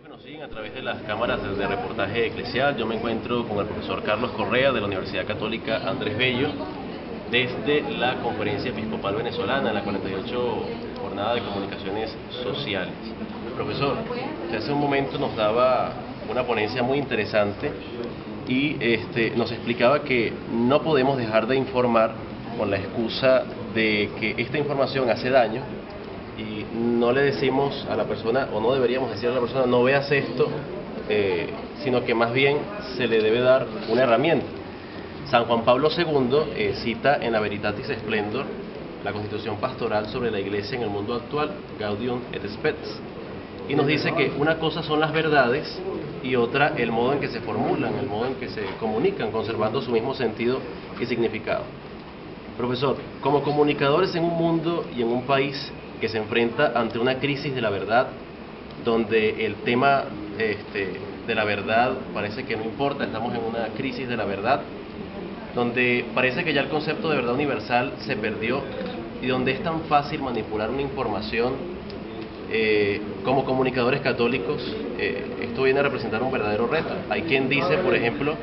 que nos siguen a través de las cámaras de reportaje eclesial, yo me encuentro con el profesor Carlos Correa de la Universidad Católica Andrés Bello desde la Conferencia Episcopal Venezolana, en la 48 Jornada de Comunicaciones Sociales. Profesor, usted hace un momento nos daba una ponencia muy interesante y nos explicaba que no podemos dejar de informar con la excusa de que esta información hace daño y no le decimos a la persona, o no deberíamos decirle a la persona, no veas esto, sino que más bien se le debe dar una herramienta. San Juan Pablo II cita en la Veritatis Splendor la Constitución Pastoral sobre la Iglesia en el mundo actual, Gaudium et Spes, y nos dice que una cosa son las verdades y otra el modo en que se formulan, el modo en que se comunican, conservando su mismo sentido y significado. Profesor, como comunicadores en un mundo y en un país que se enfrenta ante una crisis de la verdad, donde el tema de la verdad parece que no importa, estamos en una crisis de la verdad, donde parece que ya el concepto de verdad universal se perdió y donde es tan fácil manipular una información, como comunicadores católicos, esto viene a representar un verdadero reto. Hay quien dice, por ejemplo,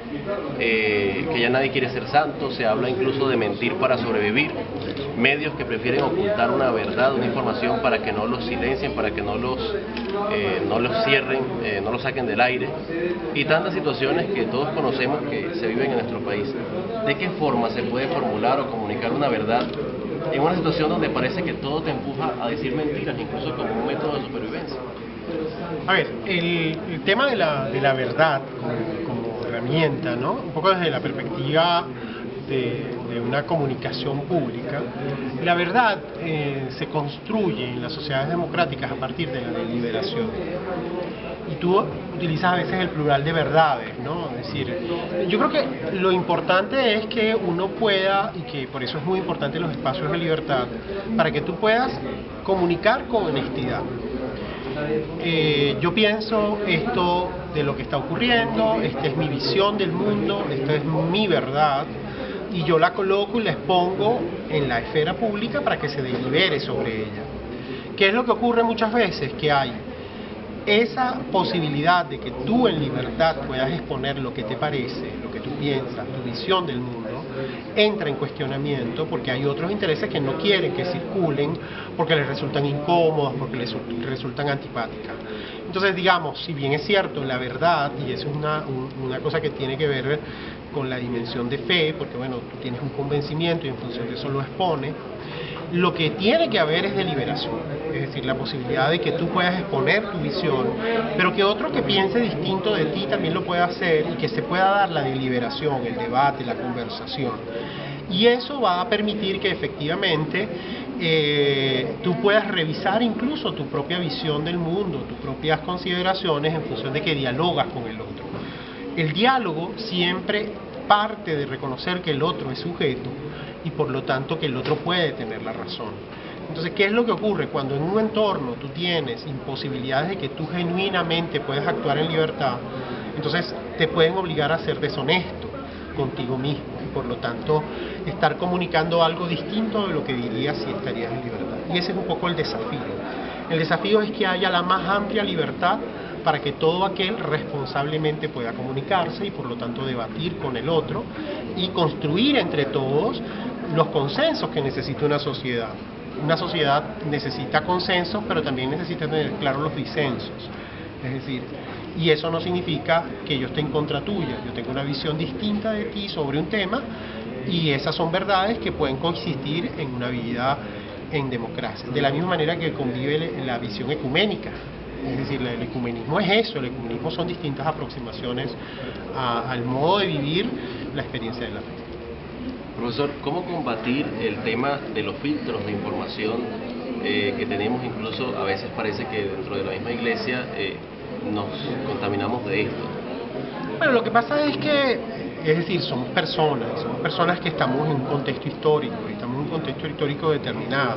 que ya nadie quiere ser santo, se habla incluso de mentir para sobrevivir, medios que prefieren ocultar una verdad, una información para que no los silencien, para que no los cierren, no los saquen del aire, y tantas situaciones que todos conocemos que se viven en nuestro país. ¿De qué forma se puede formular o comunicar una verdad en una situación donde parece que todo te empuja a decir mentiras, incluso como un método de supervivencia? A ver, el tema de la verdad como herramienta, ¿no? Un poco desde la perspectiva de una comunicación pública, la verdad se construye en las sociedades democráticas a partir de la deliberación. Y tú utilizas a veces el plural de verdades, ¿no? Es decir, yo creo que lo importante es que uno pueda, y que por eso es muy importante los espacios de libertad, para que tú puedas comunicar con honestidad. Yo pienso esto de lo que está ocurriendo, esta es mi visión del mundo, esta es mi verdad, y yo la coloco y la expongo en la esfera pública para que se delibere sobre ella. ¿Qué es lo que ocurre muchas veces? Que hay esa posibilidad de que tú en libertad puedas exponer lo que te parece, lo que tú piensas, tu visión del mundo, entra en cuestionamiento porque hay otros intereses que no quieren que circulen, porque les resultan incómodos, porque les resultan antipáticas. Entonces, digamos, si bien es cierto, la verdad, y eso es una cosa que tiene que ver con la dimensión de fe, porque bueno, tú tienes un convencimiento y en función de eso lo expones, lo que tiene que haber es deliberación, es decir, la posibilidad de que tú puedas exponer tu visión, pero que otro que piense distinto de ti también lo pueda hacer y que se pueda dar la deliberación, el debate, la conversación. Y eso va a permitir que efectivamente tú puedas revisar incluso tu propia visión del mundo, tus propias consideraciones en función de que dialogas con el otro. El diálogo siempre parte de reconocer que el otro es sujeto y por lo tanto que el otro puede tener la razón. Entonces, ¿qué es lo que ocurre? Cuando en un entorno tú tienes imposibilidades de que tú genuinamente puedas actuar en libertad, entonces te pueden obligar a ser deshonesto contigo mismo y por lo tanto estar comunicando algo distinto de lo que dirías si estarías en libertad. Y ese es un poco el desafío. El desafío es que haya la más amplia libertad para que todo aquel responsablemente pueda comunicarse y por lo tanto debatir con el otro y construir entre todos los consensos que necesita una sociedad. Una sociedad necesita consensos, pero también necesita tener claros los disensos. Es decir, y eso no significa que yo esté en contra tuya, yo tengo una visión distinta de ti sobre un tema y esas son verdades que pueden coexistir en una vida en democracia. De la misma manera que convive la visión ecuménica. Es decir, el ecumenismo es eso, el ecumenismo son distintas aproximaciones al modo de vivir la experiencia de la fe. Profesor, ¿cómo combatir el tema de los filtros de información que tenemos? Incluso a veces parece que dentro de la misma iglesia nos contaminamos de esto. Bueno, lo que pasa es que, es decir, somos personas que estamos en un contexto histórico, determinado,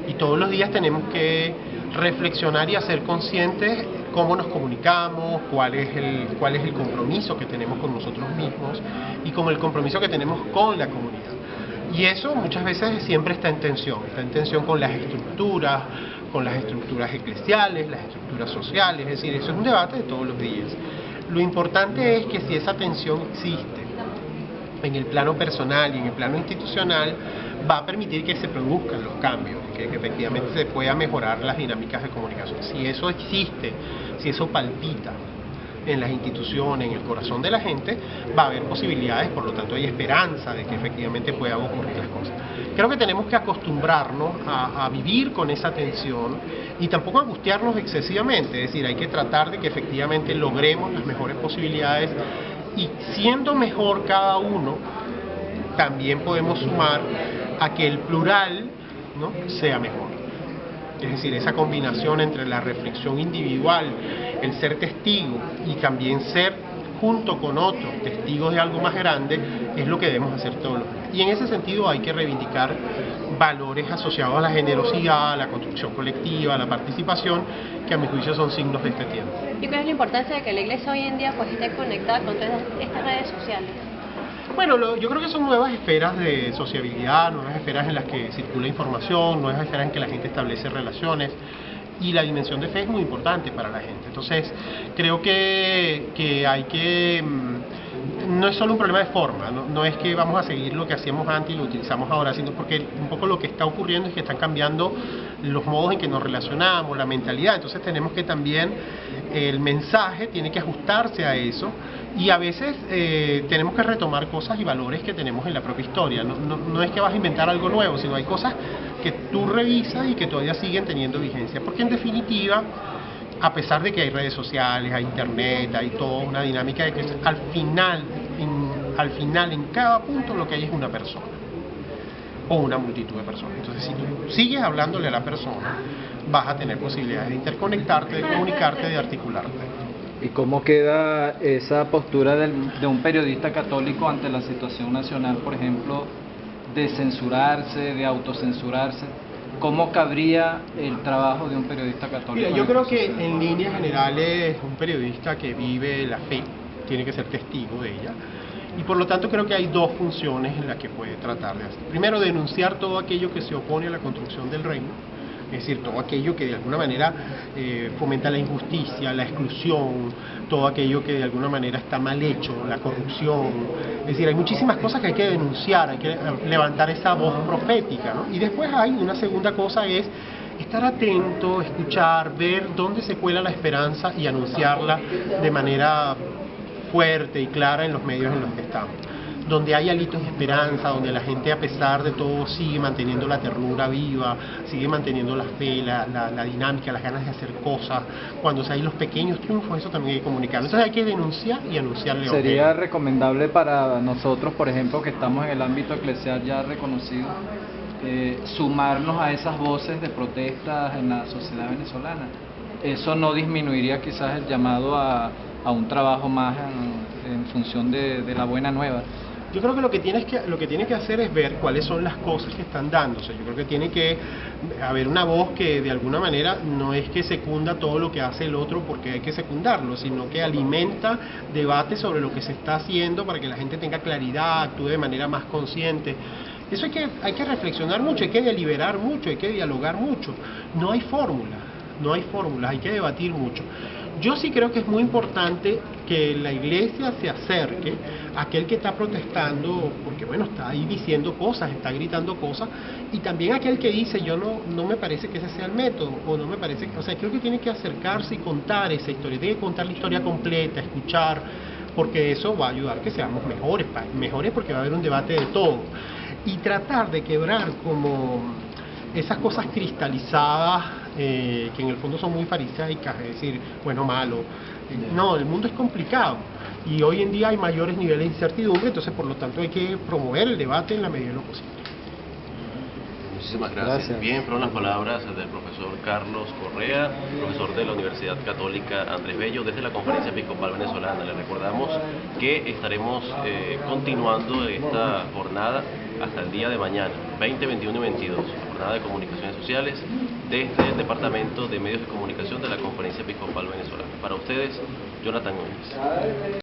y todos los días tenemos que reflexionar y hacer conscientes cómo nos comunicamos, cuál es el compromiso que tenemos con nosotros mismos y con el compromiso que tenemos con la comunidad. Y eso muchas veces siempre está en tensión con las estructuras, con las estructuras eclesiales, las estructuras sociales, es decir, eso es un debate de todos los días. Lo importante es que si esa tensión existe en el plano personal y en el plano institucional, va a permitir que se produzcan los cambios, que efectivamente se pueda mejorar las dinámicas de comunicación. Si eso existe, si eso palpita en las instituciones, en el corazón de la gente, va a haber posibilidades, por lo tanto hay esperanza de que efectivamente puedan ocurrir las cosas. Creo que tenemos que acostumbrarnos a vivir con esa tensión y tampoco angustiarnos excesivamente, es decir, hay que tratar de que efectivamente logremos las mejores posibilidades y siendo mejor cada uno, también podemos sumar a que el plural, ¿no?, sea mejor. Es decir, esa combinación entre la reflexión individual, el ser testigo y también ser junto con otros testigos de algo más grande, es lo que debemos hacer todos los días. Y en ese sentido hay que reivindicar valores asociados a la generosidad, a la construcción colectiva, a la participación, que a mi juicio son signos de este tiempo. ¿Y cuál es la importancia de que la Iglesia hoy en día pues esté conectada con todas estas redes sociales? Bueno, yo creo que son nuevas esferas de sociabilidad, nuevas esferas en las que circula información, nuevas esferas en que la gente establece relaciones, y la dimensión de fe es muy importante para la gente. Entonces, creo que hay que... No es solo un problema de forma, no es que vamos a seguir lo que hacíamos antes y lo utilizamos ahora, sino porque un poco lo que está ocurriendo es que están cambiando los modos en que nos relacionamos, la mentalidad. Entonces tenemos que también, el mensaje tiene que ajustarse a eso, y a veces tenemos que retomar cosas y valores que tenemos en la propia historia. No es que vas a inventar algo nuevo, sino hay cosas que tú revisas y que todavía siguen teniendo vigencia, porque en definitiva, a pesar de que hay redes sociales, hay internet, hay toda una dinámica de que al final en cada punto lo que hay es una persona o una multitud de personas. Entonces, si tú sigues hablándole a la persona, vas a tener posibilidades de interconectarte, de comunicarte, de articularte. ¿Y cómo queda esa postura de un periodista católico ante la situación nacional, por ejemplo, de censurarse, de autocensurarse? ¿Cómo cabría el trabajo de un periodista católico? Mira, yo creo que en líneas generales un periodista que vive la fe tiene que ser testigo de ella, y por lo tanto creo que hay dos funciones en las que puede tratar de hacer. Primero, denunciar todo aquello que se opone a la construcción del reino, es decir, todo aquello que de alguna manera fomenta la injusticia, la exclusión, todo aquello que de alguna manera está mal hecho, la corrupción. Es decir, hay muchísimas cosas que hay que denunciar, hay que levantar esa voz profética, ¿no? Y después hay una segunda cosa, es estar atento, escuchar, ver dónde se cuela la esperanza y anunciarla de manera fuerte y clara en los medios en los que estamos. Donde hay halitos de esperanza, donde la gente a pesar de todo sigue manteniendo la ternura viva, sigue manteniendo la fe, la dinámica, las ganas de hacer cosas, cuando hay los pequeños triunfos, eso también hay que comunicar. Entonces hay que denunciar y anunciarle. ¿Sería recomendable para nosotros, por ejemplo, que estamos en el ámbito eclesial ya reconocido, sumarnos a esas voces de protestas en la sociedad venezolana? ¿Eso no disminuiría quizás el llamado a un trabajo más en función de la buena nueva? Yo creo que lo que tienes que hacer es ver cuáles son las cosas que están dándose. Yo creo que tiene que haber una voz que de alguna manera no es que secunda todo lo que hace el otro porque hay que secundarlo, sino que alimenta debate sobre lo que se está haciendo para que la gente tenga claridad, actúe de manera más consciente. Eso hay que reflexionar mucho, hay que deliberar mucho, hay que dialogar mucho. No hay fórmulas, hay que debatir mucho. Yo sí creo que es muy importante que la Iglesia se acerque a aquel que está protestando, porque bueno, está ahí diciendo cosas, está gritando cosas, y también aquel que dice, yo no me parece que ese sea el método, o no me parece, o sea, creo que tiene que acercarse y contar esa historia, tiene que contar la historia completa, escuchar, porque eso va a ayudar a que seamos mejores porque va a haber un debate de todo, y tratar de quebrar como esas cosas cristalizadas que en el fondo son muy fariseicas, es decir, bueno, malo. No, el mundo es complicado y hoy en día hay mayores niveles de incertidumbre, entonces por lo tanto hay que promover el debate en la medida de lo posible. Muchísimas gracias. Bien, fueron las palabras del profesor Carlos Correa, profesor de la Universidad Católica Andrés Bello, desde la Conferencia Episcopal Venezolana. Le recordamos que estaremos continuando esta jornada hasta el día de mañana, 20, 21 y 22, jornada de comunicaciones sociales desde el Departamento de Medios de Comunicación de la Conferencia Episcopal Venezolana. Para ustedes, Jonathan Núñez.